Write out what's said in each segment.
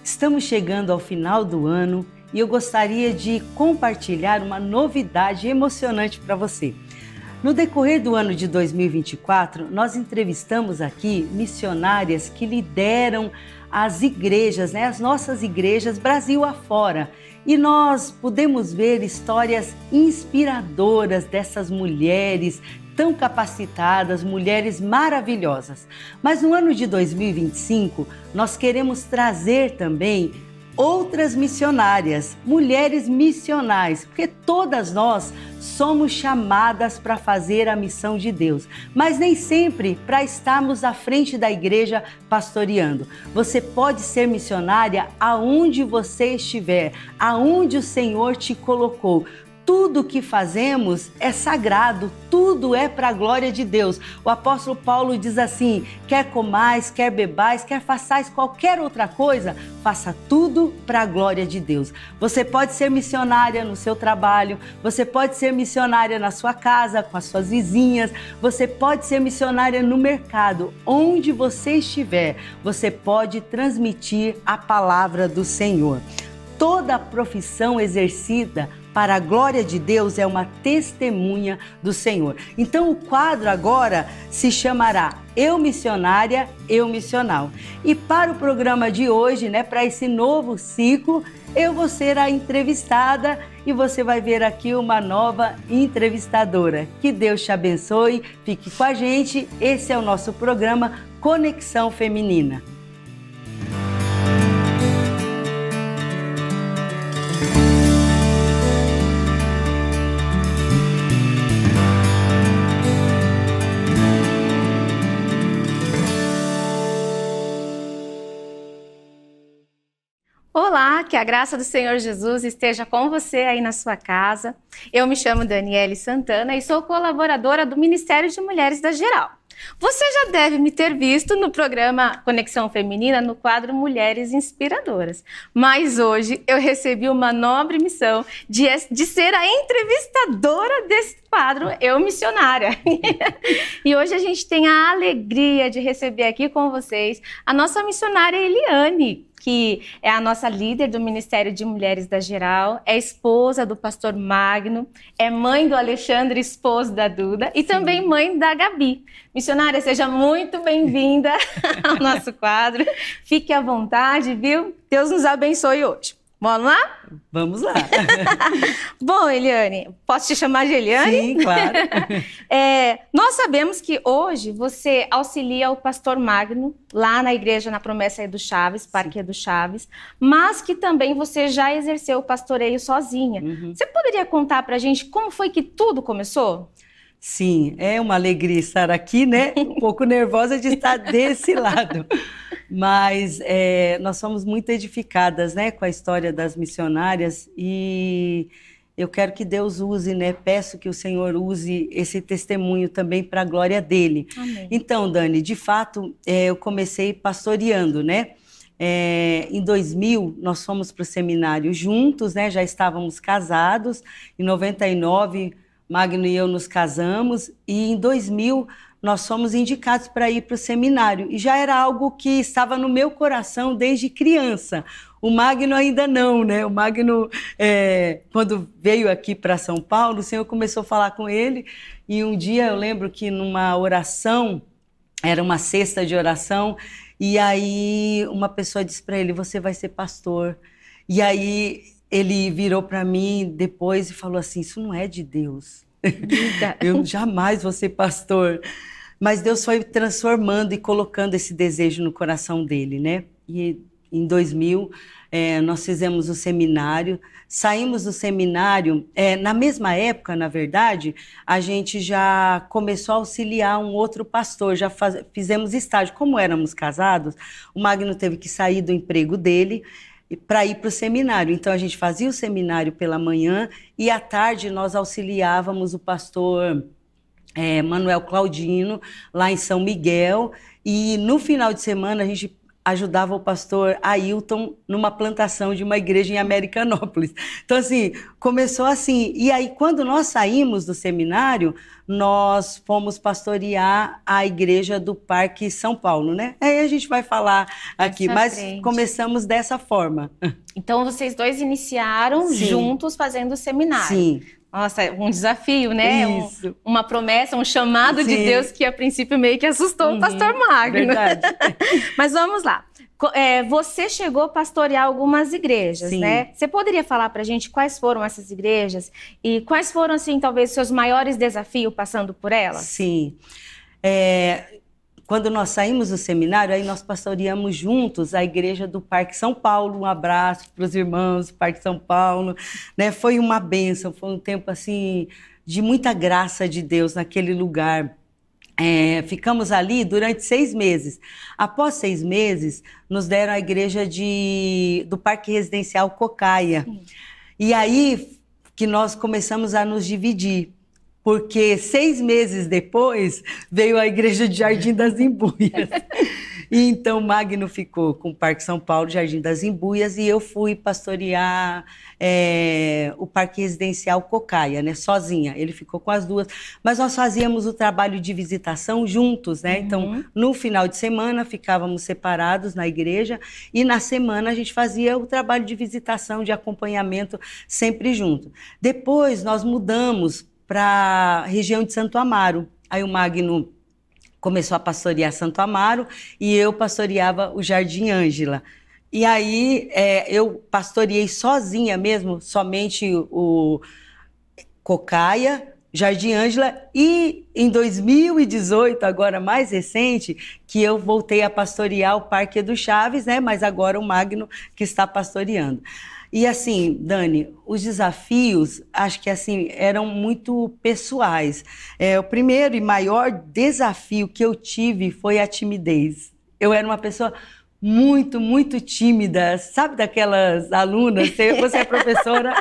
Estamos chegando ao final do ano e eu gostaria de compartilhar uma novidade emocionante para você. No decorrer do ano de 2024, nós entrevistamos aqui missionárias que lideram as igrejas, as nossas igrejas Brasil afora. E nós pudemos ver histórias inspiradoras dessas mulheres tão capacitadas, mulheres maravilhosas. Mas no ano de 2025, nós queremos trazer também outras missionárias, mulheres missionais, porque todas nós somos chamadas para fazer a missão de Deus, mas nem sempre para estarmos à frente da igreja pastoreando. Você pode ser missionária aonde você estiver, aonde o Senhor te colocou. Tudo que fazemos é sagrado, tudo é para a glória de Deus. O apóstolo Paulo diz assim: quer comais, quer bebais, quer façais qualquer outra coisa, faça tudo para a glória de Deus. Você pode ser missionária no seu trabalho, você pode ser missionária na sua casa, com as suas vizinhas, você pode ser missionária no mercado, onde você estiver, você pode transmitir a palavra do Senhor. Toda profissão exercida para a glória de Deus é uma testemunha do Senhor. Então o quadro agora se chamará Eu Missionária, Eu Missional. E para o programa de hoje, para esse novo ciclo, eu vou ser a entrevistada e você vai ver aqui uma nova entrevistadora. Que Deus te abençoe, fique com a gente. Esse é o nosso programa Conexão Feminina. Olá, que a graça do Senhor Jesus esteja com você aí na sua casa. Eu me chamo Daniele Santana e sou colaboradora do Ministério de Mulheres da Geral. Você já deve me ter visto no programa Conexão Feminina, no quadro Mulheres Inspiradoras. Mas hoje eu recebi uma nobre missão de ser a entrevistadora desse quadro Eu Missionária. E hoje a gente tem a alegria de receber aqui com vocês a nossa missionária Eliane, que é a nossa líder do Ministério de Mulheres da Geral, é esposa do pastor Magno, é mãe do Alexandre, esposo da Duda, e também mãe da Gabi. Missionária, seja muito bem-vinda ao nosso quadro. Fique à vontade, viu? Deus nos abençoe hoje. Vamos lá? Vamos lá. Bom, Eliane, posso te chamar de Eliane? Sim, claro. Nós sabemos que hoje você auxilia o pastor Magno lá na igreja na Promessa do Chaves, Parque do Chaves, mas que também você já exerceu o pastoreio sozinha. Uhum. Você poderia contar pra gente como foi que tudo começou? Sim, é uma alegria estar aqui, Um pouco nervosa de estar desse lado. Mas nós somos muito edificadas, com a história das missionárias e eu quero que Deus use, Peço que o Senhor use esse testemunho também para a glória dele. Amém. Então, Dani, de fato, eu comecei pastoreando, Em 2000, nós fomos para o seminário juntos, Já estávamos casados. Em 99, Magno e eu nos casamos e em 2000 nós fomos indicados para ir para o seminário. E já era algo que estava no meu coração desde criança. O Magno ainda não, O Magno, quando veio aqui para São Paulo, o Senhor começou a falar com ele. E um dia eu lembro que numa oração, era uma cesta de oração, e aí uma pessoa disse para ele: você vai ser pastor. E aí ele virou para mim depois e falou assim: isso não é de Deus. Eu jamais vou ser pastor. Mas Deus foi transformando e colocando esse desejo no coração dele, E em 2000 nós fizemos o seminário, saímos do seminário, na mesma época, na verdade, a gente já começou a auxiliar um outro pastor, já fizemos estágio. Como éramos casados, o Magno teve que sair do emprego dele para ir para o seminário. Então a gente fazia o seminário pela manhã e à tarde nós auxiliávamos o pastor Manuel Claudino lá em São Miguel, e no final de semana a gente ajudava o pastor Ailton numa plantação de uma igreja em Americanópolis. Então, assim, começou assim. E aí, quando nós saímos do seminário, nós fomos pastorear a igreja do Parque São Paulo, né? Aí a gente vai falar aqui, mas começamos dessa forma. Então, vocês dois iniciaram juntos fazendo o seminário. Sim. Nossa, um desafio, né? Isso. Uma promessa, um chamado de Deus que a princípio meio que assustou o pastor Magno. Verdade. Mas vamos lá. Você chegou a pastorear algumas igrejas, né? Você poderia falar pra gente quais foram essas igrejas e quais foram, assim, talvez, seus maiores desafios passando por elas? Sim. Quando nós saímos do seminário, aí nós pastoreamos juntos a igreja do Parque São Paulo. Um abraço para os irmãos do Parque São Paulo, né? Foi uma bênção, foi um tempo assim de muita graça de Deus naquele lugar. Ficamos ali durante 6 meses. Após 6 meses, nos deram a igreja do Parque Residencial Cocaia. E aí que nós começamos a nos dividir. Porque 6 meses depois veio a igreja de Jardim das Embuias. E então Magno ficou com o Parque São Paulo, Jardim das Embuias, e eu fui pastorear o Parque Residencial Cocaia, né, sozinha. Ele ficou com as duas, mas nós fazíamos o trabalho de visitação juntos, né? Então, no final de semana ficávamos separados na igreja e na semana a gente fazia o trabalho de visitação, de acompanhamento, sempre junto. Depois nós mudamos para a região de Santo Amaro. Aí o Magno começou a pastorear Santo Amaro e eu pastoreava o Jardim Ângela. E aí eu pastoreei sozinha mesmo, somente o Cocaia, Jardim Ângela, e em 2018, agora mais recente, que eu voltei a pastorear o Parque do Chaves, né? Mas agora o Magno que está pastoreando. E assim, Dani, os desafios, acho que assim, eram muito pessoais. O primeiro e maior desafio que eu tive foi a timidez. Eu era uma pessoa muito, muito tímida, sabe daquelas alunas, você é professora,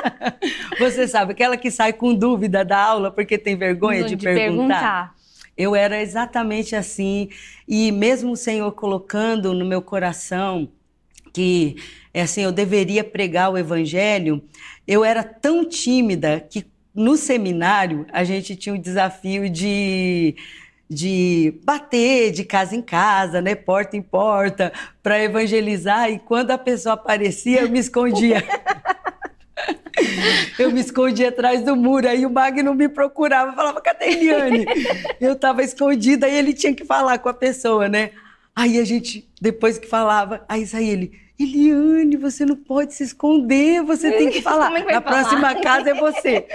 você sabe, aquela que sai com dúvida da aula porque tem vergonha de perguntar. Eu era exatamente assim, e mesmo o Senhor colocando no meu coração que assim, eu deveria pregar o evangelho, eu era tão tímida que no seminário a gente tinha o desafio de bater de casa em casa, né, porta em porta, para evangelizar, e quando a pessoa aparecia, eu me escondia. Eu me escondia atrás do muro, aí o Magno me procurava, falava, cadê Eliane? Eu estava escondida, aí ele tinha que falar com a pessoa, né? Aí a gente, depois que falava, aí saía ele, Eliane, você não pode se esconder, você tem que falar. Na próxima casa é você.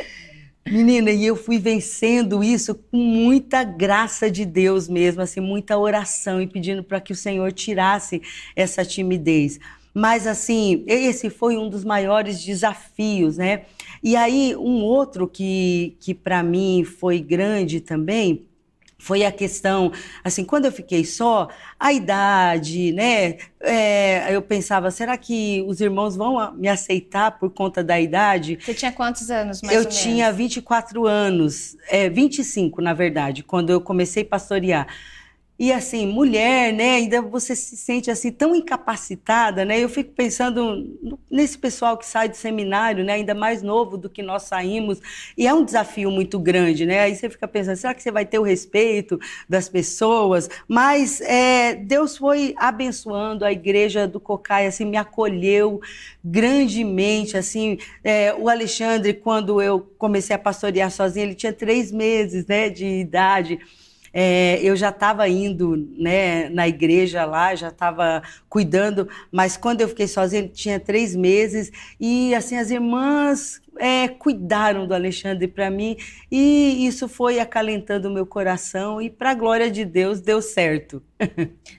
Menina, e eu fui vencendo isso com muita graça de Deus mesmo, assim, muita oração e pedindo para que o Senhor tirasse essa timidez. Mas, assim, esse foi um dos maiores desafios, né? E aí, um outro que para mim foi grande também, foi a questão, assim, quando eu fiquei só, a idade, né? Eu pensava, será que os irmãos vão me aceitar por conta da idade? Você tinha quantos anos, mais ou menos? Eu tinha 24 anos, 25, na verdade, quando eu comecei a pastorear. E assim, mulher, né, ainda você se sente assim tão incapacitada, né? Eu fico pensando nesse pessoal que sai do seminário, né, ainda mais novo do que nós saímos, e é um desafio muito grande, né? Aí você fica pensando, será que você vai ter o respeito das pessoas? Mas Deus foi abençoando, a igreja do Cocaia, assim, me acolheu grandemente, assim. O Alexandre, quando eu comecei a pastorear sozinha, ele tinha 3 meses, né, de idade. Eu já estava indo, né, na igreja lá, já estava cuidando, mas quando eu fiquei sozinha, ele tinha 3 meses, e assim, as irmãs cuidaram do Alexandre para mim, e isso foi acalentando o meu coração, e para a glória de Deus, deu certo.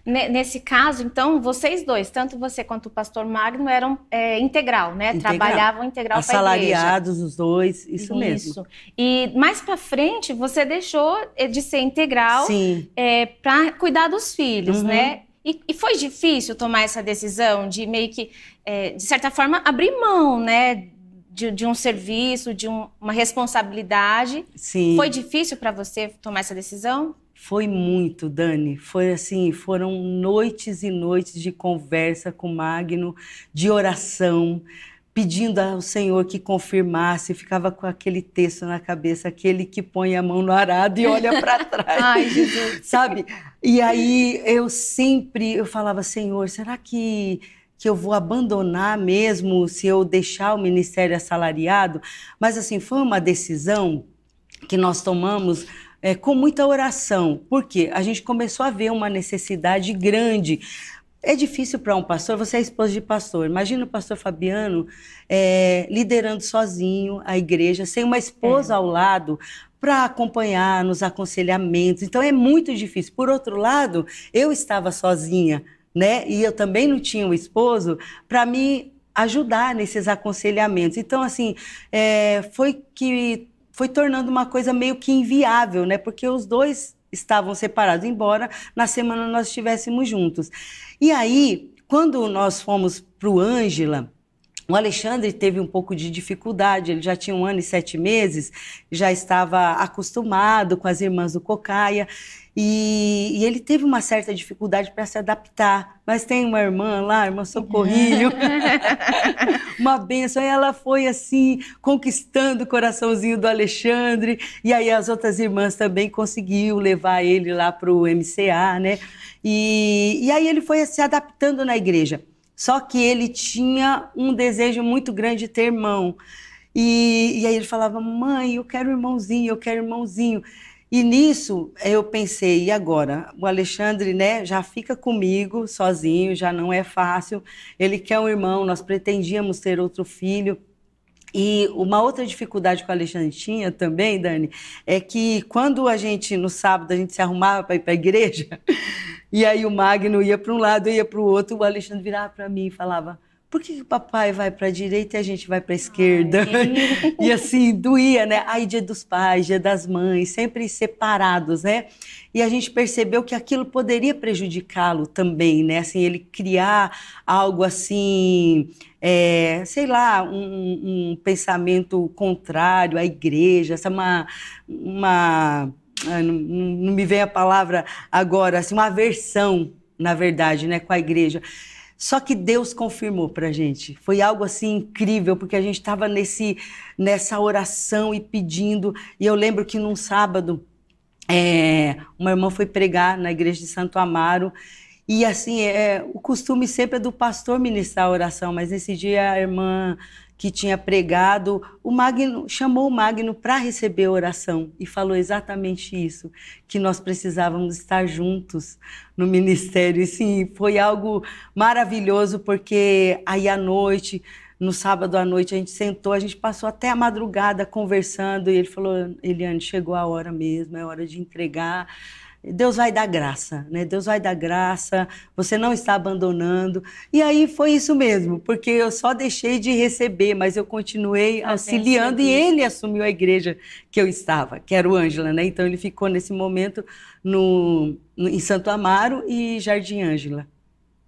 Nesse caso, então, vocês dois, tanto você quanto o pastor Magno, eram integral, né? Integral. Trabalhavam integral para a igreja. Assalariados, os dois, isso mesmo. E mais para frente, você deixou de ser integral para cuidar dos filhos, né? E foi difícil tomar essa decisão de meio que, de certa forma, abrir mão, né? De um serviço, de uma responsabilidade. Sim. Foi difícil para você tomar essa decisão? Foi muito, Dani. Foi assim, foram noites e noites de conversa com o Magno, de oração, pedindo ao Senhor que confirmasse, ficava com aquele texto na cabeça, aquele que põe a mão no arado e olha para trás. Ai, Jesus. Sabe? E aí eu falava, Senhor, será que eu vou abandonar mesmo se eu deixar o ministério assalariado? Mas assim, foi uma decisão que nós tomamos com muita oração. Por quê? A gente começou a ver uma necessidade grande. É difícil para um pastor, você é esposa de pastor. Imagina o pastor Fabiano liderando sozinho a igreja, sem uma esposa ao lado para acompanhar nos aconselhamentos. Então é muito difícil. Por outro lado, eu estava sozinha, né? E eu também não tinha um esposo para me ajudar nesses aconselhamentos. Então, assim, foi tornando uma coisa meio que inviável, né? Porque os dois estavam separados, embora na semana nós estivéssemos juntos. E aí, quando nós fomos para o Ângela, o Alexandre teve um pouco de dificuldade, ele já tinha 1 ano e 7 meses, já estava acostumado com as irmãs do Cocaia, e ele teve uma certa dificuldade para se adaptar. Mas tem uma irmã lá, a irmã Socorrinho, uma bênção, e ela foi assim, conquistando o coraçãozinho do Alexandre, e aí as outras irmãs também conseguiu levar ele lá para o MCA, né? E aí ele foi se adaptando na igreja. Só que ele tinha um desejo muito grande de ter irmão. E aí ele falava, mãe, eu quero irmãozinho, eu quero irmãozinho. E nisso eu pensei, e agora? O Alexandre, né, já fica comigo sozinho, já não é fácil. Ele quer um irmão, nós pretendíamos ter outro filho. E uma outra dificuldade que o Alexandre tinha também, Dani, é que quando no sábado, a gente se arrumava para ir para a igreja, e aí o Magno ia para um lado, eu ia para o outro, o Alexandre virava para mim e falava, por que o papai vai para a direita e a gente vai para a esquerda? E assim, doía, né? Aí dia dos pais, dia das mães, sempre separados, né? E a gente percebeu que aquilo poderia prejudicá-lo também, né? Assim, ele criar algo assim, sei lá, um pensamento contrário à igreja, essa não me vem a palavra agora, assim, uma aversão, na verdade, né, com a igreja. Só que Deus confirmou para a gente. Foi algo assim incrível, porque a gente estava nessa oração e pedindo. E eu lembro que num sábado, uma irmã foi pregar na igreja de Santo Amaro. E assim, o costume sempre é do pastor ministrar a oração, mas nesse dia a irmã que tinha pregado, chamou o Magno para receber a oração e falou exatamente isso, que nós precisávamos estar juntos no ministério. E sim, foi algo maravilhoso, porque aí à noite, no sábado à noite, a gente sentou, a gente passou até a madrugada conversando, e ele falou, Eliane, chegou a hora mesmo, é hora de entregar. Deus vai dar graça, né? Deus vai dar graça, você não está abandonando. E aí foi isso mesmo, porque eu só deixei de receber, mas eu continuei auxiliando e ele assumiu a igreja que eu estava, que era o Ângela, né? Então ele ficou nesse momento em Santo Amaro e Jardim Ângela.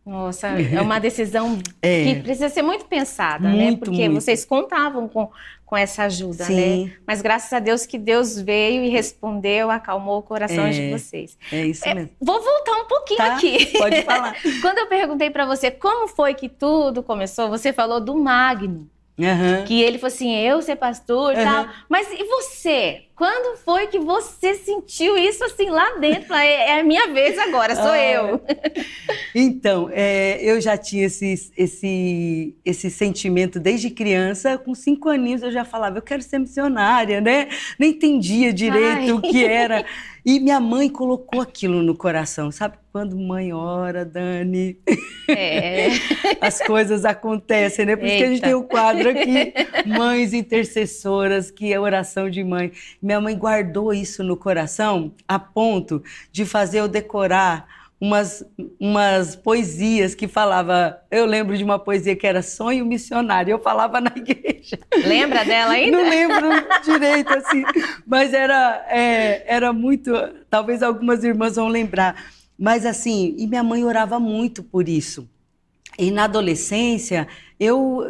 Nossa, é uma decisão que precisa ser muito pensada, né? Porque vocês contavam com essa ajuda, né? Mas graças a Deus que Deus veio e respondeu, acalmou o coração de vocês. É isso mesmo. Vou voltar um pouquinho aqui. Pode falar. Quando eu perguntei para você como foi que tudo começou, você falou do Magno. Que ele falou assim, eu ser pastor e tal. Mas e você? Quando foi que você sentiu isso assim lá dentro? É a minha vez agora, sou eu. Então, eu já tinha esse sentimento desde criança. Com 5 aninhos eu já falava, eu quero ser missionária, né? Nem entendia direito o que era. E minha mãe colocou aquilo no coração. Sabe quando mãe ora, Dani? As coisas acontecem, né? Por isso que a gente tem o quadro aqui, Mães Intercessoras, que é oração de mãe. Minha mãe guardou isso no coração a ponto de fazer eu decorar umas poesias que falava... Eu lembro de uma poesia que era Sonho Missionário. Eu falava na igreja. Lembra dela ainda? Não lembro direito, assim. Mas era muito... Talvez algumas irmãs vão lembrar. Mas assim, e minha mãe orava muito por isso. E na adolescência, eu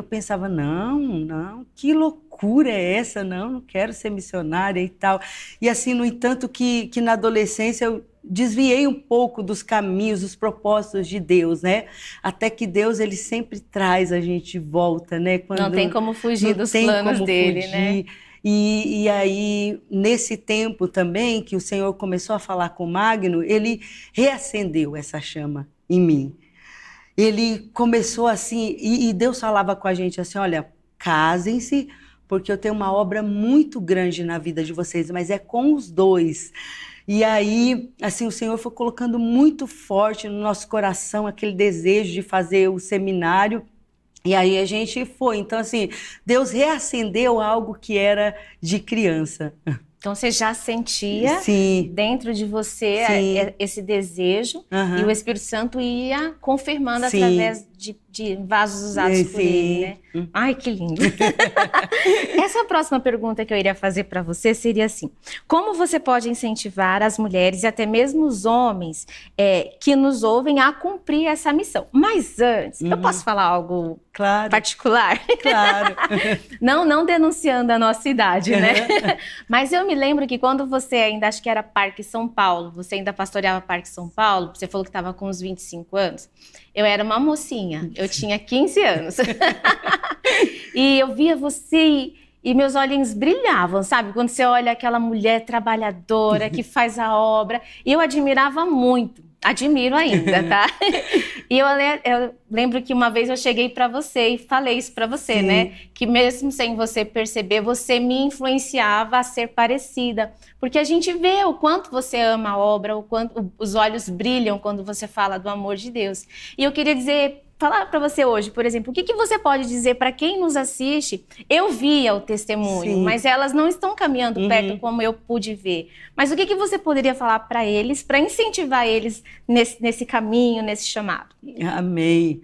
pensava, não, que loucura é essa? Não quero ser missionária e tal. E assim, no entanto, que na adolescência eu desviei um pouco dos caminhos, dos propósitos de Deus, né? Até que Deus, ele sempre traz a gente de volta, né? Não tem como fugir dos planos dele, né? E aí, nesse tempo também, que o Senhor começou a falar com Magno, ele reacendeu essa chama em mim. Ele começou assim, e Deus falava com a gente assim, olha, casem-se, porque eu tenho uma obra muito grande na vida de vocês, mas é com os dois. E aí, assim, o Senhor foi colocando muito forte no nosso coração aquele desejo de fazer o seminário. E aí a gente foi. Então, assim, Deus reacendeu algo que era de criança. Então você já sentia dentro de você esse desejo e o Espírito Santo ia confirmando através de vasos usados por ele, né? Ai, que lindo! Essa próxima pergunta que eu iria fazer para você seria assim: como você pode incentivar as mulheres e até mesmo os homens que nos ouvem a cumprir essa missão? Mas antes, eu posso falar algo particular? Claro. Não denunciando a nossa idade, né? Mas eu me lembro que quando você ainda, acho que era Parque São Paulo, você ainda pastoreava Parque São Paulo, você falou que estava com uns 25 anos, eu era uma mocinha, eu tinha 15 anos. E eu via você e meus olhinhos brilhavam, sabe? Quando você olha aquela mulher trabalhadora que faz a obra, e eu admirava muito. Admiro ainda, tá? E eu lembro que uma vez eu cheguei para você e falei isso para você, né? Que mesmo sem você perceber, você me influenciava a ser parecida. Porque a gente vê o quanto você ama a obra, o quanto os olhos brilham quando você fala do amor de Deus. E eu queria falar para você hoje, por exemplo, o que você pode dizer para quem nos assiste? Eu via o testemunho, mas elas não estão caminhando perto como eu pude ver. Mas o que você poderia falar para eles, para incentivar eles nesse caminho, nesse chamado? Amém.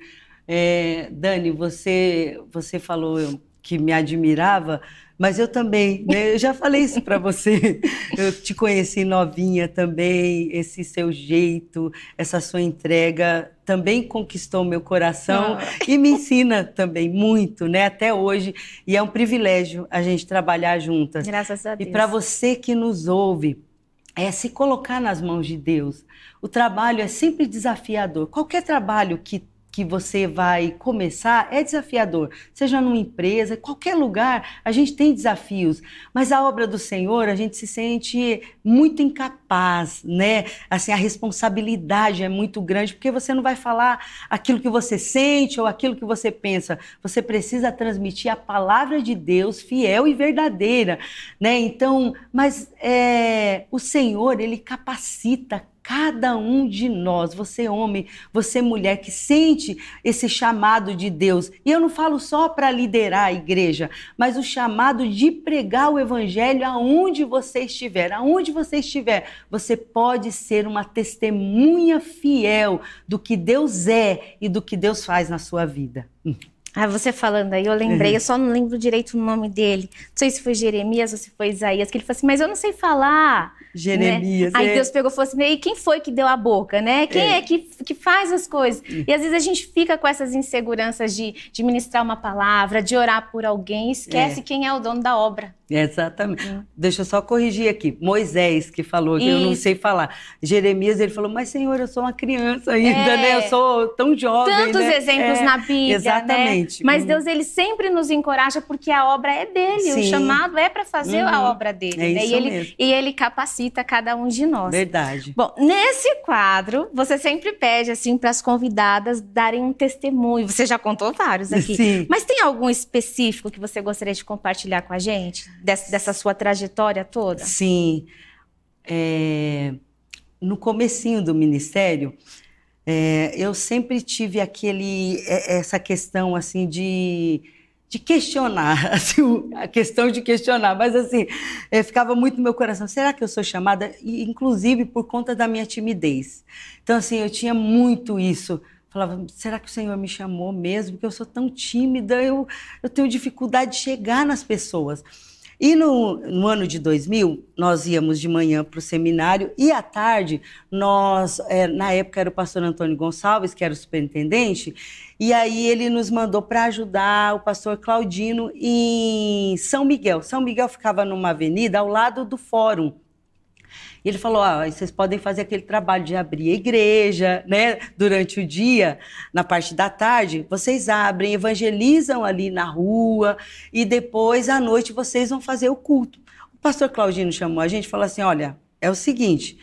Dani, você falou que me admirava, mas eu também, né? Eu já falei isso para você. Eu te conheci novinha também, esse seu jeito, essa sua entrega também conquistou meu coração e me ensina também muito, né? Até hoje. E é um privilégio a gente trabalhar juntas. Graças a Deus. E para você que nos ouve, se colocar nas mãos de Deus. O trabalho é sempre desafiador. Qualquer trabalho que você vai começar é desafiador, seja numa empresa, qualquer lugar, a gente tem desafios, mas a obra do Senhor, a gente se sente muito incapaz, né? Assim, a responsabilidade é muito grande, porque você não vai falar aquilo que você sente ou aquilo que você pensa, você precisa transmitir a palavra de Deus fiel e verdadeira, né? Então, mas o Senhor, Ele capacita cada um de nós, você homem, você mulher, que sente esse chamado de Deus. E eu não falo só para liderar a igreja, mas o chamado de pregar o evangelho aonde você estiver. Aonde você estiver, você pode ser uma testemunha fiel do que Deus é e do que Deus faz na sua vida. Você falando aí, eu lembrei, eu só não lembro direito o nome dele. Não sei se foi Jeremias ou se foi Isaías, que ele falou assim, mas eu não sei falar. Jeremias. Né? Aí Deus pegou e falou assim, e quem foi que deu a boca, né? Quem é que faz as coisas? E às vezes a gente fica com essas inseguranças de ministrar uma palavra, de orar por alguém, e esquece quem é o dono da obra. Exatamente. Deixa eu só corrigir aqui. Moisés que falou, que eu não sei falar. Jeremias, ele falou, mas Senhor, eu sou uma criança ainda, né? Eu sou tão jovem. Tantos exemplos na Bíblia, exatamente. Né? Mas Deus, ele sempre nos encoraja porque a obra é dele. O chamado é para fazer a obra dele. Né? E ele capacita cada um de nós. Verdade. Bom, nesse quadro, você sempre pede assim para as convidadas darem um testemunho. Você já contou vários aqui. Sim. Mas tem algum específico que você gostaria de compartilhar com a gente? Dessa sua trajetória toda? Sim. No comecinho do ministério, eu sempre tive essa questão assim de questionar, assim, a questão de questionar, mas assim, ficava muito no meu coração, será que eu sou chamada? E, inclusive por conta da minha timidez. Então assim, eu tinha muito isso. Falava, será que o Senhor me chamou mesmo? Porque eu sou tão tímida, eu tenho dificuldade de chegar nas pessoas. E no ano de 2000, nós íamos de manhã para o seminário e à tarde, na época era o pastor Antônio Gonçalves, que era o superintendente, e aí ele nos mandou para ajudar o pastor Claudino em São Miguel. São Miguel ficava numa avenida ao lado do fórum. E ele falou, vocês podem fazer aquele trabalho de abrir a igreja, né? Durante o dia, na parte da tarde, vocês abrem, evangelizam ali na rua e depois, à noite, vocês vão fazer o culto. O pastor Claudino chamou a gente e falou assim, olha, é o seguinte,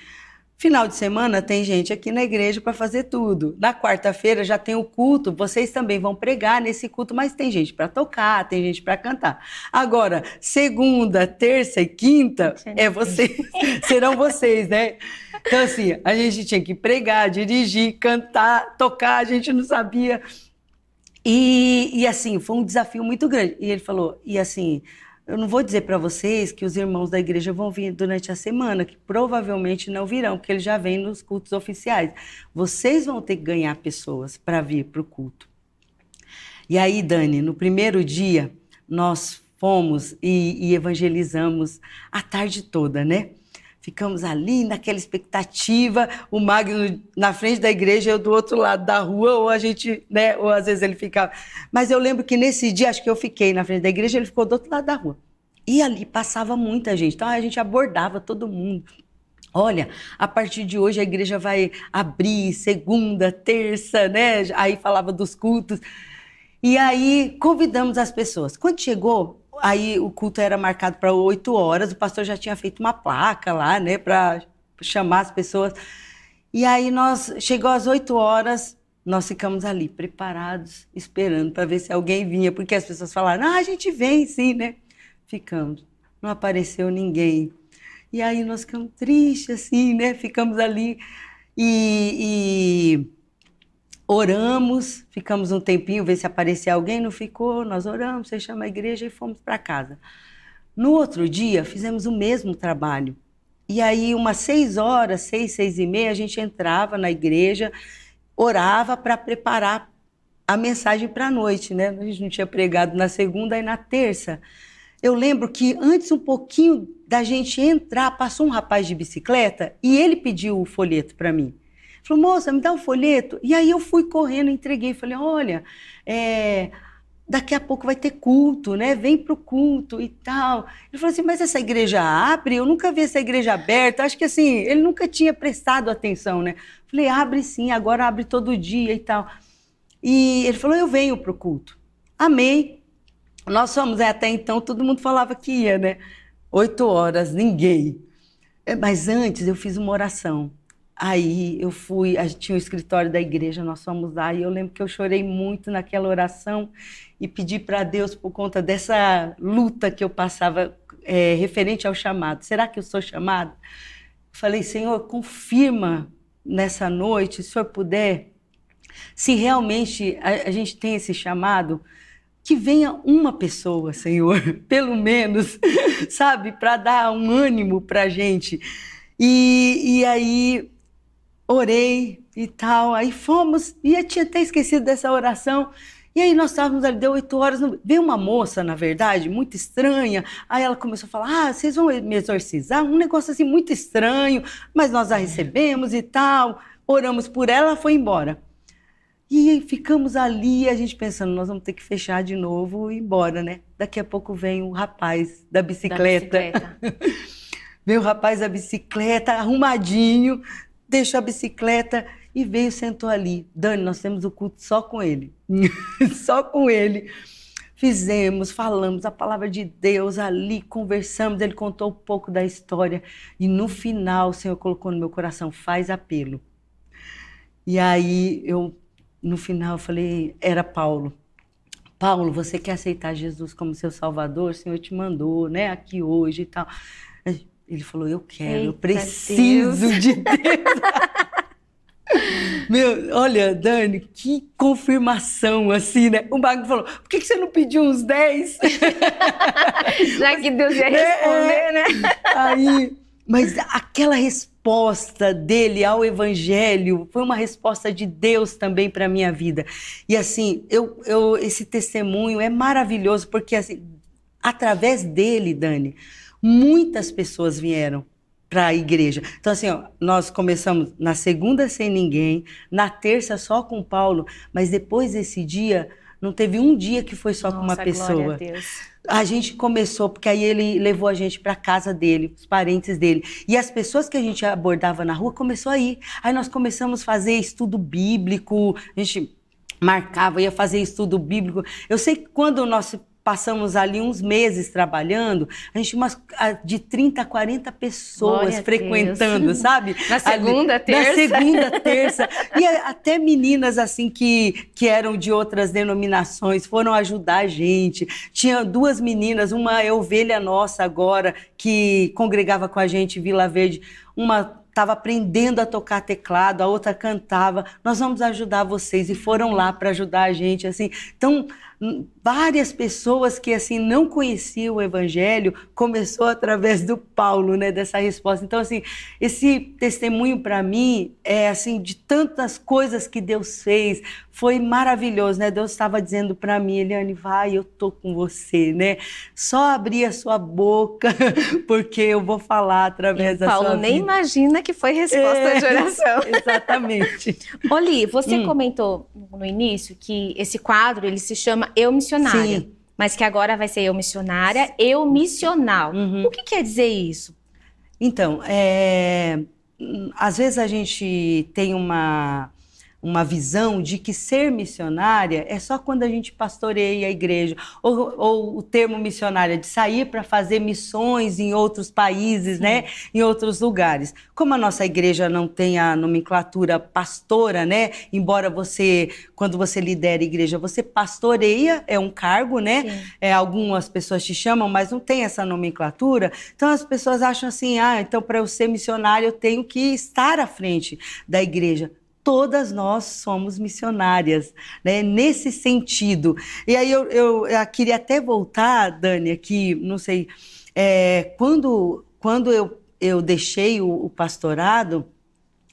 final de semana tem gente aqui na igreja para fazer tudo. Na quarta-feira já tem o culto, vocês também vão pregar nesse culto, mas tem gente para tocar, tem gente para cantar. Agora, segunda, terça e quinta, serão vocês, né? Então, assim, a gente tinha que pregar, dirigir, cantar, tocar, a gente não sabia. E assim, foi um desafio muito grande. E ele falou, e assim... Eu não vou dizer para vocês que os irmãos da igreja vão vir durante a semana, que provavelmente não virão, porque eles já vêm nos cultos oficiais. Vocês vão ter que ganhar pessoas para vir para o culto. E aí, Dani, no primeiro dia, nós fomos e evangelizamos a tarde toda, né? Ficamos ali naquela expectativa, o Magno na frente da igreja, eu do outro lado da rua, ou a gente, né, ou às vezes ele ficava. Mas eu lembro que nesse dia, acho que eu fiquei na frente da igreja, ele ficou do outro lado da rua. E ali passava muita gente, então a gente abordava todo mundo. Olha, a partir de hoje a igreja vai abrir segunda, terça, né? Aí falava dos cultos. E aí convidamos as pessoas. Quando chegou... Aí o culto era marcado para 8 horas, o pastor já tinha feito uma placa lá, né, para chamar as pessoas. E aí chegou às 8 horas, nós ficamos ali preparados, esperando para ver se alguém vinha, porque as pessoas falaram, a gente vem sim, né? Ficamos, não apareceu ninguém. E aí nós ficamos tristes, assim, né? Ficamos ali e oramos, ficamos um tempinho, ver se aparecia alguém, não ficou, nós oramos, fechamos a igreja e fomos para casa. No outro dia, fizemos o mesmo trabalho. E aí, umas 6 horas, 6h30, a gente entrava na igreja, orava para preparar a mensagem para a noite, né? A gente não tinha pregado na segunda e na terça. Eu lembro que antes um pouquinho da gente entrar, passou um rapaz de bicicleta e ele pediu o folheto para mim. Falou, moça, me dá um folheto. E aí eu fui correndo, entreguei. Falei, olha, daqui a pouco vai ter culto, né? Vem pro culto e tal. Ele falou assim, mas essa igreja abre? Eu nunca vi essa igreja aberta. Acho que assim, ele nunca tinha prestado atenção, né? Falei, abre sim, agora abre todo dia e tal. E ele falou, eu venho pro culto. Amei. Nós fomos, até então, todo mundo falava que ia, né? 8 horas, ninguém. Mas antes eu fiz uma oração. Aí eu fui, a gente tinha o escritório da igreja, nós fomos lá e eu lembro que eu chorei muito naquela oração e pedi para Deus por conta dessa luta que eu passava referente ao chamado. Será que eu sou chamada? Falei, Senhor, confirma nessa noite, se o Senhor puder, se realmente a gente tem esse chamado, que venha uma pessoa, Senhor, pelo menos, sabe, para dar um ânimo para a gente. E aí... orei e tal, aí fomos, e eu tinha até esquecido dessa oração, e aí nós estávamos ali, deu 8 horas, veio uma moça, na verdade, muito estranha, aí ela começou a falar, vocês vão me exorcizar? Um negócio assim muito estranho, mas nós a recebemos e tal, oramos por ela, ela foi embora. E ficamos ali, a gente pensando, nós vamos ter que fechar de novo e ir embora, né? Daqui a pouco vem o rapaz da bicicleta. Veio o rapaz da bicicleta, arrumadinho, deixou a bicicleta e veio, sentou ali. Dani, nós temos o culto só com ele. Só com ele. Fizemos, falamos a palavra de Deus ali, conversamos, ele contou um pouco da história. E no final, o Senhor colocou no meu coração, faz apelo. E aí, no final, eu falei, era Paulo. Paulo, você quer aceitar Jesus como seu Salvador? O Senhor te mandou, né, aqui hoje e tal. Ele falou, eu quero, eu preciso de Deus. Meu, olha, Dani, que confirmação, assim, né? O Magno falou, por que você não pediu uns 10? Já que Deus ia responder, né? Aí, mas aquela resposta dele ao Evangelho foi uma resposta de Deus também para a minha vida. E assim, esse testemunho é maravilhoso, porque assim, através dele, Dani, muitas pessoas vieram para a igreja. Então, assim, ó, nós começamos na segunda sem ninguém, na terça só com Paulo, mas depois desse dia, não teve um dia que foi só com uma pessoa. Glória a Deus. A gente começou, porque aí ele levou a gente para casa dele, os parentes dele. E as pessoas que a gente abordava na rua começou a ir. Aí nós começamos a fazer estudo bíblico, a gente marcava, ia fazer estudo bíblico. Eu sei que quando nós passamos ali uns meses trabalhando, a gente tinha umas de 30 a 40 pessoas frequentando, sabe? Na segunda, terça. Na segunda, terça. E até meninas assim que eram de outras denominações foram ajudar a gente. Tinha duas meninas, uma é ovelha nossa agora, que congregava com a gente em Vila Verde, uma estava aprendendo a tocar teclado, a outra cantava. Nós vamos ajudar vocês. E foram lá para ajudar a gente, assim. Então, várias pessoas que, assim, não conheciam o Evangelho, começou através do Paulo, né, dessa resposta. Então, assim, esse testemunho para mim é, assim, de tantas coisas que Deus fez, foi maravilhoso, né? Deus estava dizendo para mim, Eliane, vai, eu tô com você, né? Só abrir a sua boca, porque eu vou falar através da sua vida. Paulo nem imagina que foi resposta de oração. Exatamente. Oli, você comentou no início que esse quadro, ele se chama Eu Missionária. Sim. Mas que agora vai ser Eu Missionária, Eu Missional. O que quer dizer isso? Então, às vezes a gente tem uma visão de que ser missionária é só quando a gente pastoreia a igreja, ou o termo missionária de sair para fazer missões em outros países, né, em outros lugares. Como a nossa igreja não tem a nomenclatura pastora, né, embora quando você lidera a igreja, você pastoreia, é um cargo, né, algumas pessoas te chamam, mas não tem essa nomenclatura, então as pessoas acham assim, então para eu ser missionária eu tenho que estar à frente da igreja. Todas nós somos missionárias, né? Nesse sentido. E aí eu queria até voltar, Dani, aqui, não sei, quando eu deixei o pastorado,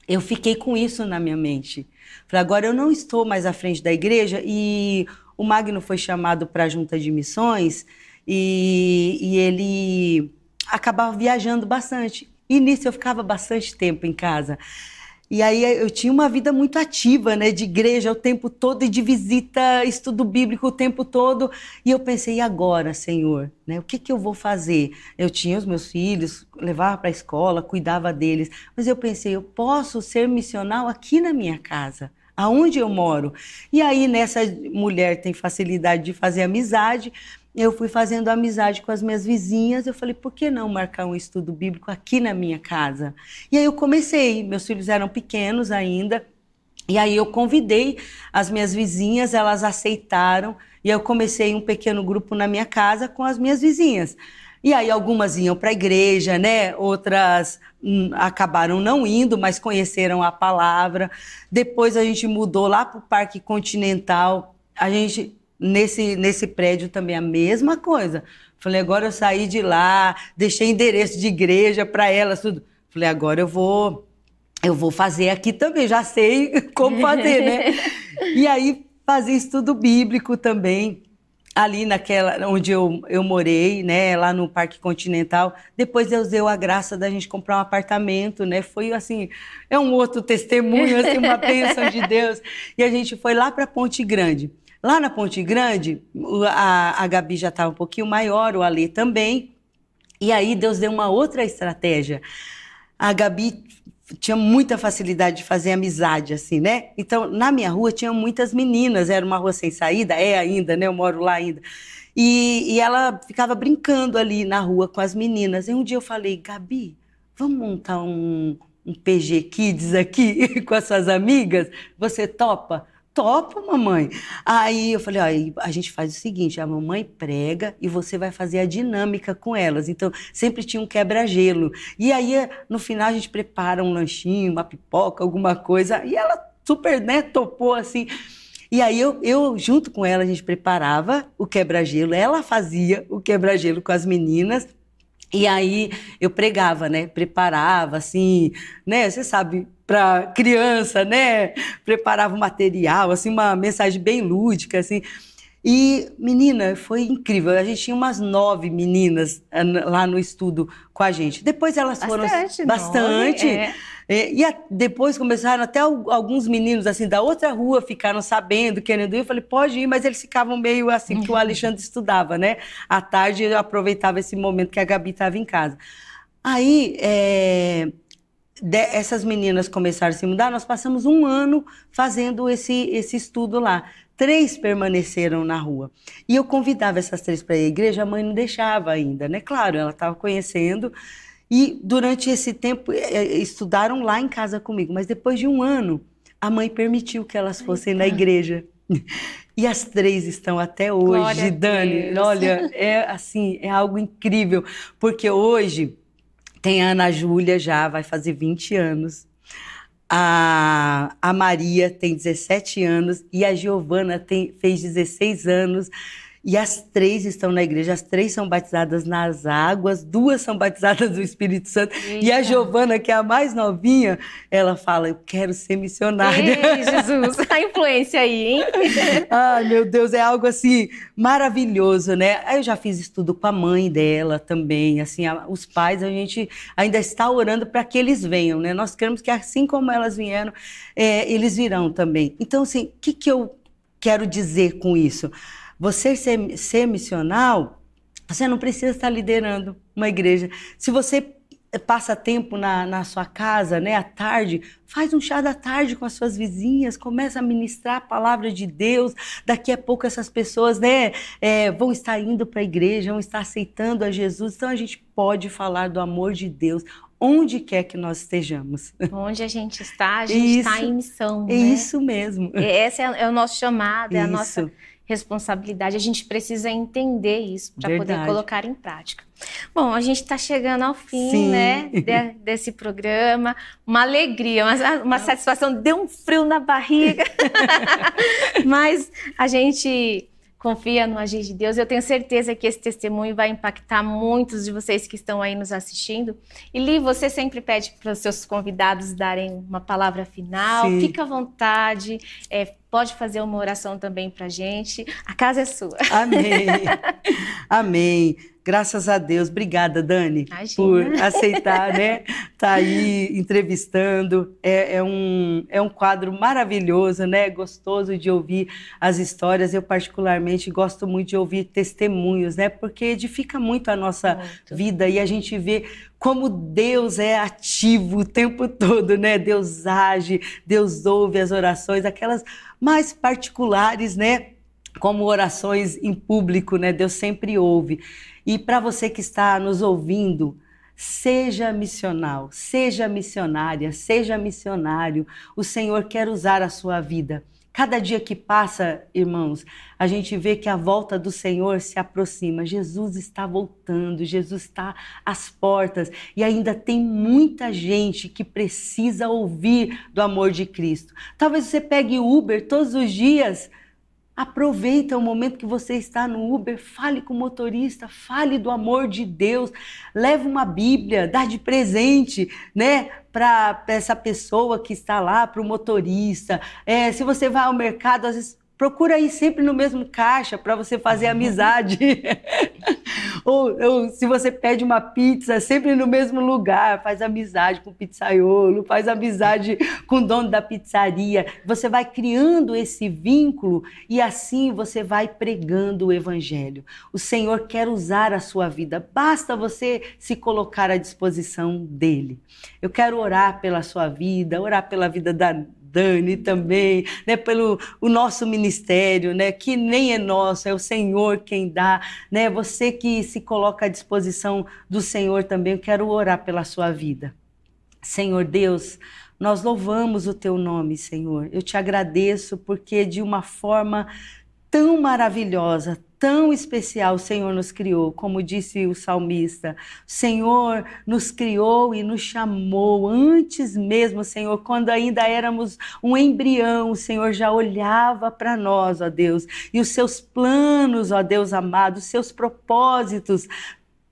eu fiquei com isso na minha mente. Falei, agora eu não estou mais à frente da igreja, e o Magno foi chamado para a junta de missões, e ele acabava viajando bastante. E nisso eu ficava bastante tempo em casa. E aí eu tinha uma vida muito ativa, né, de igreja o tempo todo e de visita, estudo bíblico o tempo todo. E eu pensei, e agora, Senhor? Né, o que eu vou fazer? Eu tinha os meus filhos, levava para a escola, cuidava deles. Mas eu pensei, eu posso ser missional aqui na minha casa, aonde eu moro. E aí nessa mulher tem facilidade de fazer amizade. Eu fui fazendo amizade com as minhas vizinhas, eu falei, por que não marcar um estudo bíblico aqui na minha casa? E aí eu comecei, meus filhos eram pequenos ainda, e aí eu convidei as minhas vizinhas, elas aceitaram, e eu comecei um pequeno grupo na minha casa com as minhas vizinhas. E aí algumas iam para a igreja, né? Outras acabaram não indo, mas conheceram a palavra. Depois a gente mudou lá para o Parque Continental, Nesse prédio também a mesma coisa. Falei, agora eu saí de lá, deixei endereço de igreja para elas, tudo. Falei, agora eu vou fazer aqui também, já sei como fazer, né? E aí fazia estudo bíblico também, ali onde eu morei, né, lá no Parque Continental. Depois Deus deu a graça da gente comprar um apartamento, né? Foi assim, é um outro testemunho, assim, uma bênção de Deus. E a gente foi lá para Ponte Grande. Lá na Ponte Grande, a Gabi já estava um pouquinho maior, o Alê também, e aí Deus deu uma outra estratégia. A Gabi tinha muita facilidade de fazer amizade, assim, né? Então, na minha rua tinha muitas meninas, era uma rua sem saída, ainda, né? Eu moro lá ainda. E ela ficava brincando ali na rua com as meninas. E um dia eu falei, Gabi, vamos montar um PG Kids aqui com as suas amigas? Você topa? Topa, mamãe. Aí eu falei, a gente faz o seguinte, a mamãe prega e você vai fazer a dinâmica com elas. Então, sempre tinha um quebra-gelo. E aí, no final, a gente prepara um lanchinho, uma pipoca, alguma coisa. E ela super, né, topou assim. E aí, eu junto com ela, a gente preparava o quebra-gelo. Ela fazia o quebra-gelo com as meninas. E aí, eu pregava, né, preparava, assim, né, você sabe, para criança, né? Preparava o material, assim, uma mensagem bem lúdica, assim. E, menina, foi incrível. A gente tinha umas 9 meninas lá no estudo com a gente. Depois elas foram... Bastante. 9, depois começaram até alguns meninos assim da outra rua ficaram sabendo, querendo ir. Eu falei, pode ir, mas eles ficavam meio assim, que o Alexandre estudava, né? À tarde eu aproveitava esse momento que a Gabi estava em casa. Aí, essas meninas começaram a se mudar, nós passamos um ano fazendo esse estudo lá. 3 permaneceram na rua. E eu convidava essas 3 para ir à igreja, a mãe não deixava ainda, né? Claro, ela estava conhecendo. E durante esse tempo estudaram lá em casa comigo. Mas depois de um ano, a mãe permitiu que elas fossem na igreja. E as 3 estão até hoje, Dani. Olha, é algo incrível. Porque hoje tem a Ana Júlia já, vai fazer 20 anos. A Maria tem 17 anos e a Giovana fez 16 anos. E as 3 estão na igreja, as 3 são batizadas nas águas, 2 são batizadas do Espírito Santo. Eita. E a Giovana, que é a mais novinha, ela fala, eu quero ser missionária. Ei, Jesus, a influência aí, hein? Ai, meu Deus, é algo assim maravilhoso, né? Aí eu já fiz estudo com a mãe dela também, assim, os pais, a gente ainda está orando para que eles venham, né? Nós queremos que assim como elas vieram, eles virão também. Então, assim, o que eu quero dizer com isso? Você ser missional, você não precisa estar liderando uma igreja. Se você passa tempo na sua casa, né, à tarde, faz um chá da tarde com as suas vizinhas, começa a ministrar a palavra de Deus. Daqui a pouco essas pessoas, né, vão estar indo para a igreja, vão estar aceitando a Jesus. Então a gente pode falar do amor de Deus onde quer que nós estejamos. Onde a gente está em missão. É, né? Isso mesmo. Esse é o nosso chamado, é a nossa responsabilidade. A gente precisa entender isso para poder colocar em prática. Bom, a gente está chegando ao fim, né, desse programa. Uma alegria, uma satisfação. Deu um frio na barriga. Mas a gente confia no agir de Deus. Eu tenho certeza que esse testemunho vai impactar muitos de vocês que estão aí nos assistindo. E Li, você sempre pede para os seus convidados darem uma palavra final. Sim. Fica à vontade. Pode fazer uma oração também para a gente. A casa é sua. Amém. Amém. Graças a Deus. Obrigada, Dani, por aceitar, né? Tá aí entrevistando. É um quadro maravilhoso, né? Gostoso de ouvir as histórias. Eu, particularmente, gosto muito de ouvir testemunhos, né? Porque edifica muito a nossa vida e a gente vê como Deus é ativo o tempo todo, né? Deus age, Deus ouve as orações, aquelas mais particulares, né? Como orações em público, né? Deus sempre ouve. E para você que está nos ouvindo, seja missional, seja missionária, seja missionário. O Senhor quer usar a sua vida. Cada dia que passa, irmãos, a gente vê que a volta do Senhor se aproxima. Jesus está voltando, Jesus está às portas e ainda tem muita gente que precisa ouvir do amor de Cristo. Talvez você pegue Uber todos os dias. Aproveita o momento que você está no Uber, fale com o motorista, fale do amor de Deus, leve uma Bíblia, dá de presente, né, para essa pessoa que está lá, para o motorista. Se você vai ao mercado, às vezes procura ir sempre no mesmo caixa para você fazer amizade. ou se você pede uma pizza, sempre no mesmo lugar, faz amizade com o pizzaiolo, faz amizade com o dono da pizzaria. Você vai criando esse vínculo e assim você vai pregando o evangelho. O Senhor quer usar a sua vida, basta você se colocar à disposição dele. Eu quero orar pela sua vida, orar pela vida da Dani também, né, pelo o nosso ministério, né, que nem é nosso, é o Senhor quem dá, né, você que se coloca à disposição do Senhor também, eu quero orar pela sua vida. Senhor Deus, nós louvamos o teu nome, Senhor, eu te agradeço porque de uma forma tão maravilhosa, tão especial, o Senhor nos criou, como disse o salmista. O Senhor nos criou e nos chamou antes mesmo, Senhor, quando ainda éramos um embrião, o Senhor já olhava para nós, ó Deus, e os seus planos, ó Deus amado, os seus propósitos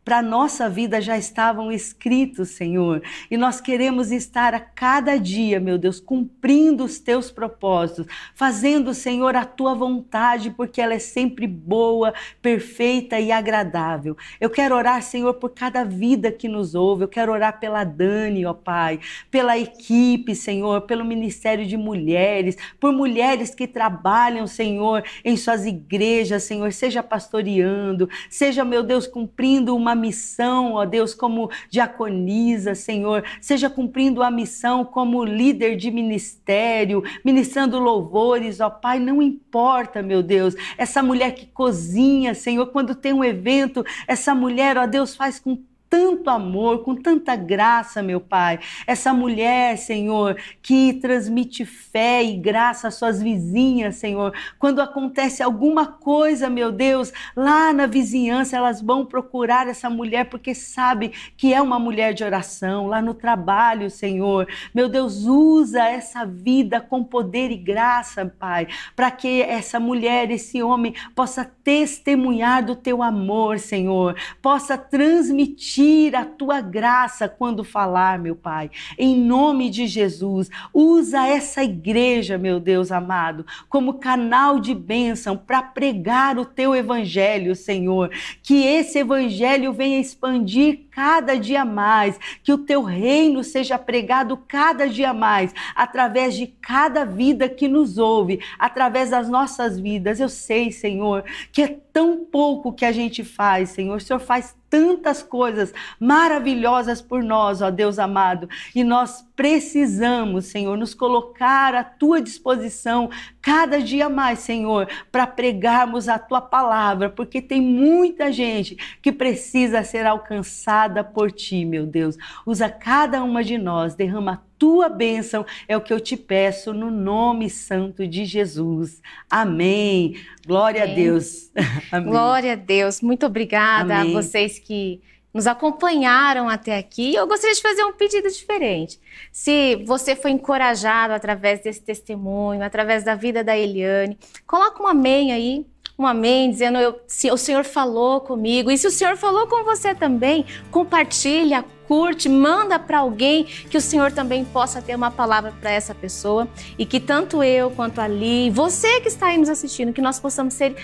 para a nossa vida já estavam escritos, Senhor. E nós queremos estar a cada dia, meu Deus, cumprindo os teus propósitos, fazendo, Senhor, a tua vontade, porque ela é sempre boa, perfeita e agradável. Eu quero orar, Senhor, por cada vida que nos ouve. Eu quero orar pela Dani, ó Pai, pela equipe, Senhor, pelo Ministério de Mulheres, por mulheres que trabalham, Senhor, em suas igrejas, Senhor, seja pastoreando, seja, meu Deus, cumprindo uma missão, ó Deus, como diaconisa, Senhor, seja cumprindo a missão como líder de ministério, ministrando louvores, ó Pai, não importa, meu Deus, essa mulher que cozinha, Senhor, quando tem um evento, essa mulher, ó Deus, faz com tanto amor, com tanta graça, meu Pai. Essa mulher, Senhor, que transmite fé e graça às suas vizinhas, Senhor. Quando acontece alguma coisa, meu Deus, lá na vizinhança, elas vão procurar essa mulher porque sabe que é uma mulher de oração. Lá no trabalho, Senhor, meu Deus, usa essa vida com poder e graça, Pai, para que essa mulher, esse homem, possa testemunhar do teu amor, Senhor, possa transmitir a tua graça quando falar, meu Pai. Em nome de Jesus, usa essa igreja, meu Deus amado, como canal de bênção para pregar o teu evangelho, Senhor. Que esse evangelho venha expandir cada dia mais, que o teu reino seja pregado cada dia mais, através de cada vida que nos ouve, através das nossas vidas. Eu sei, Senhor, que é tão pouco que a gente faz, Senhor. O Senhor faz tantas coisas maravilhosas por nós, ó Deus amado, e nós precisamos, Senhor, nos colocar à tua disposição cada dia mais, Senhor, para pregarmos a tua palavra, porque tem muita gente que precisa ser alcançada por ti, meu Deus. Usa cada uma de nós, derrama a tua bênção, é o que eu te peço no nome santo de Jesus. Amém. Glória a Deus. Amém. Glória a Deus. Muito obrigada. Amém. A vocês que nos acompanharam até aqui. Eu gostaria de fazer um pedido diferente. Se você foi encorajado através desse testemunho, através da vida da Eliane, coloca um amém aí. Um amém, dizendo, se o Senhor falou comigo. E se o Senhor falou com você também, compartilha, curte, manda para alguém que o Senhor também possa ter uma palavra para essa pessoa. E que tanto eu quanto a Li, você que está aí nos assistindo, que nós possamos ser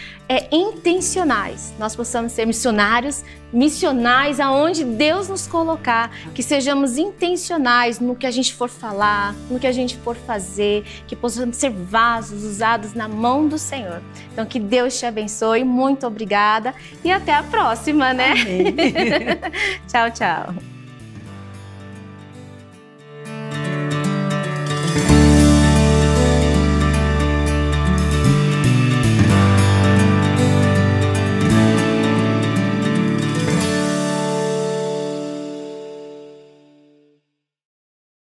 intencionais. Nós possamos ser missionais aonde Deus nos colocar. Que sejamos intencionais no que a gente for falar, no que a gente for fazer. Que possamos ser vasos usados na mão do Senhor. Então que Deus te abençoe. Muito obrigada. E até a próxima, né? Amém. Tchau, tchau.